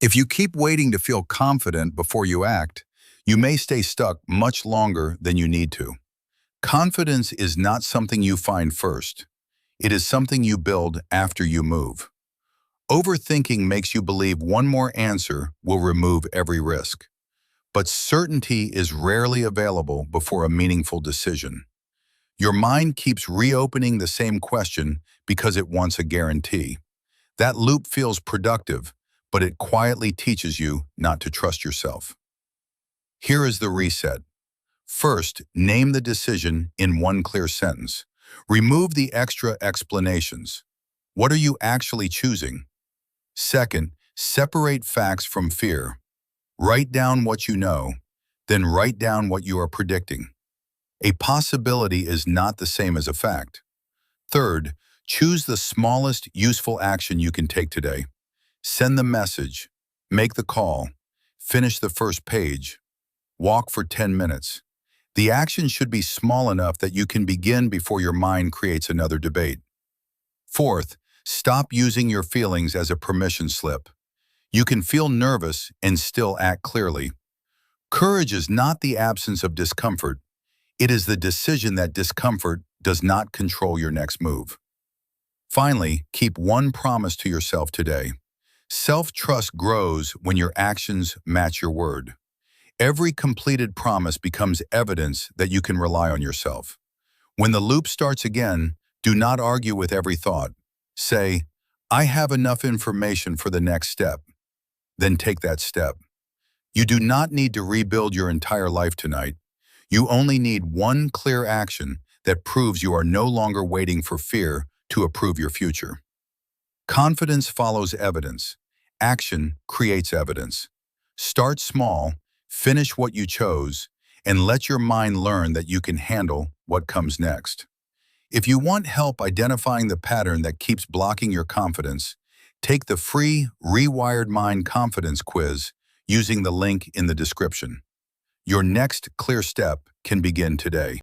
If you keep waiting to feel confident before you act, you may stay stuck much longer than you need to. Confidence is not something you find first. It is something you build after you move. Overthinking makes you believe one more answer will remove every risk. But certainty is rarely available before a meaningful decision. Your mind keeps reopening the same question because it wants a guarantee. That loop feels productive, but it quietly teaches you not to trust yourself. Here is the reset. First, name the decision in one clear sentence. Remove the extra explanations. What are you actually choosing? Second, separate facts from fear. Write down what you know, then write down what you are predicting. A possibility is not the same as a fact. Third, choose the smallest useful action you can take today. Send the message, make the call, finish the first page, walk for 10 minutes. The action should be small enough that you can begin before your mind creates another debate. Fourth, stop using your feelings as a permission slip. You can feel nervous and still act clearly. Courage is not the absence of discomfort. It is the decision that discomfort does not control your next move. Finally, keep one promise to yourself today. Self-trust grows when your actions match your word. Every completed promise becomes evidence that you can rely on yourself. When the loop starts again, do not argue with every thought. Say, I have enough information for the next step. Then take that step. You do not need to rebuild your entire life tonight. You only need one clear action that proves you are no longer waiting for fear to approve your future. Confidence follows evidence. Action creates evidence. Start small, finish what you chose, and let your mind learn that you can handle what comes next. If you want help identifying the pattern that keeps blocking your confidence, take the free Rewired Mind confidence quiz using the link in the description. Your next clear step can begin today.